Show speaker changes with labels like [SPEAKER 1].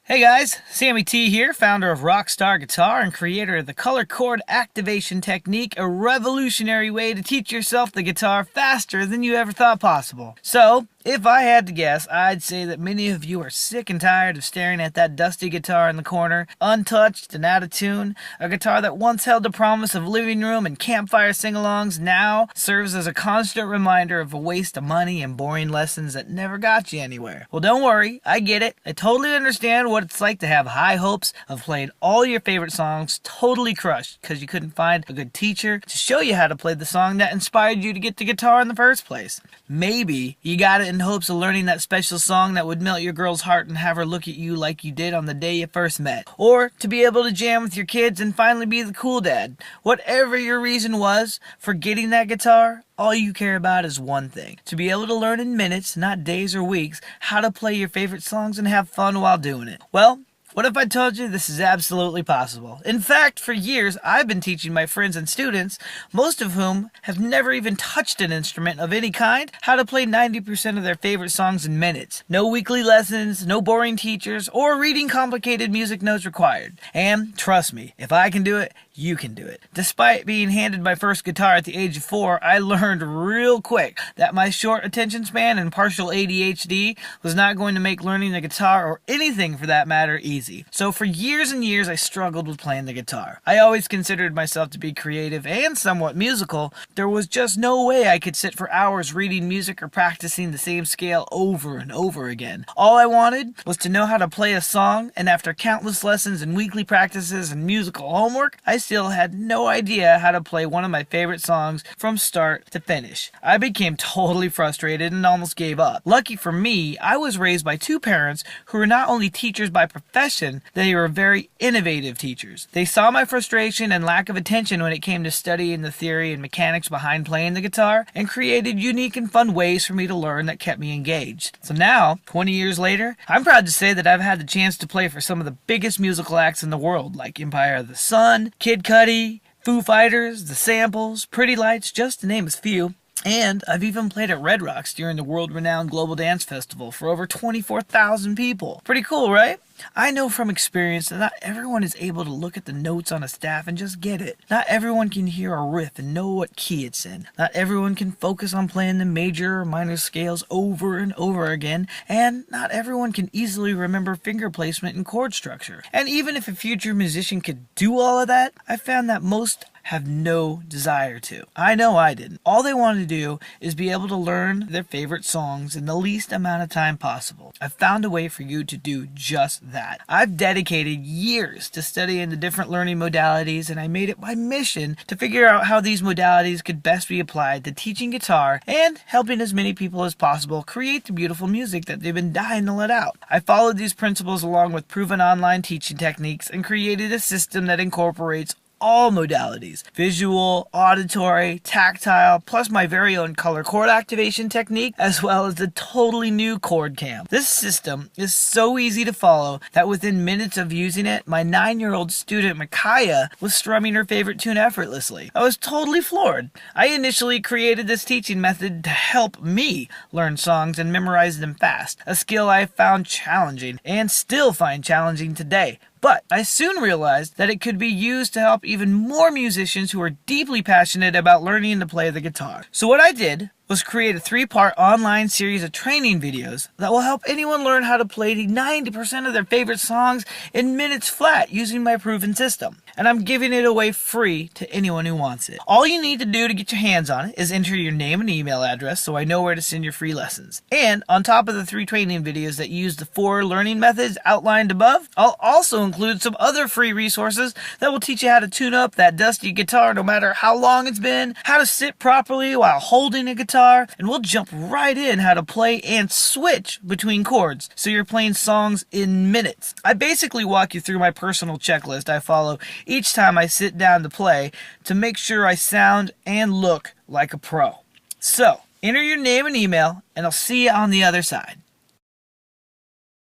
[SPEAKER 1] Hey guys, Sammy T here, founder of Rockstar Guitar and creator of the color chord activation technique, a revolutionary way to teach yourself the guitar faster than you ever thought possible. So, if I had to guess, I'd say that many of you are sick and tired of staring at that dusty guitar in the corner, untouched and out of tune. A guitar that once held the promise of living room and campfire sing-alongs now serves as a constant reminder of a waste of money and boring lessons that never got you anywhere. Well, don't worry, I get it. I totally understand what it's like to have high hopes of playing all your favorite songs totally crushed because you couldn't find a good teacher to show you how to play the song that inspired you to get the guitar in the first place. Maybe you got it in hopes of learning that special song that would melt your girl's heart and have her look at you like you did on the day you first met. Or to be able to jam with your kids and finally be the cool dad. Whatever your reason was for getting that guitar, all you care about is one thing: to be able to learn in minutes, not days or weeks, how to play your favorite songs and have fun while doing it. Well, what if I told you this is absolutely possible? In fact, for years, I've been teaching my friends and students, most of whom have never even touched an instrument of any kind, how to play 90% of their favorite songs in minutes. No weekly lessons, no boring teachers, or reading complicated music notes required. And trust me, if I can do it, you can do it. Despite being handed my first guitar at the age of 4, I learned real quick that my short attention span and partial ADHD was not going to make learning the guitar, or anything for that matter, easy. So for years and years I struggled with playing the guitar. I always considered myself to be creative and somewhat musical. There was just no way I could sit for hours reading music or practicing the same scale over and over again. All I wanted was to know how to play a song, and after countless lessons and weekly practices and musical homework, I still had no idea how to play one of my favorite songs from start to finish. I became totally frustrated and almost gave up. Lucky for me, I was raised by two parents who were not only teachers by profession, they were very innovative teachers. They saw my frustration and lack of attention when it came to studying the theory and mechanics behind playing the guitar, and created unique and fun ways for me to learn that kept me engaged. So now, 20 years later, I'm proud to say that I've had the chance to play for some of the biggest musical acts in the world, like Empire of the Sun, Kid Cudi, Foo Fighters, The Samples, Pretty Lights, just to name a few. And I've even played at Red Rocks during the world-renowned Global Dance Festival for over 24,000 people. Pretty cool, right? I know from experience that not everyone is able to look at the notes on a staff and just get it. Not everyone can hear a riff and know what key it's in. Not everyone can focus on playing the major or minor scales over and over again. And not everyone can easily remember finger placement and chord structure. And even if a future musician could do all of that, I found that most have no desire to. I know I didn't. All they want to do is be able to learn their favorite songs in the least amount of time possible. I've found a way for you to do just that. I've dedicated years to studying the different learning modalities, and I made it my mission to figure out how these modalities could best be applied to teaching guitar and helping as many people as possible create the beautiful music that they've been dying to let out. I followed these principles along with proven online teaching techniques and created a system that incorporates all modalities: visual, auditory, tactile, plus my very own color chord activation technique, as well as the totally new chord cam. This system is so easy to follow that within minutes of using it, my 9-year-old student Micaiah was strumming her favorite tune effortlessly. I was totally floored. I initially created this teaching method to help me learn songs and memorize them fast, a skill I found challenging and still find challenging today. But I soon realized that it could be used to help even more musicians who are deeply passionate about learning to play the guitar. So what I did was create a 3-part online series of training videos that will help anyone learn how to play 90% of their favorite songs in minutes flat using my proven system. And I'm giving it away free to anyone who wants it. All you need to do to get your hands on it is enter your name and email address so I know where to send your free lessons. And on top of the 3 training videos that use the 4 learning methods outlined above, I'll also include some other free resources that will teach you how to tune up that dusty guitar no matter how long it's been, how to sit properly while holding a guitar, and we'll jump right in how to play and switch between chords so you're playing songs in minutes. I basically walk you through my personal checklist I follow each time I sit down to play to make sure I sound and look like a pro. So, enter your name and email, and I'll see you on the other side.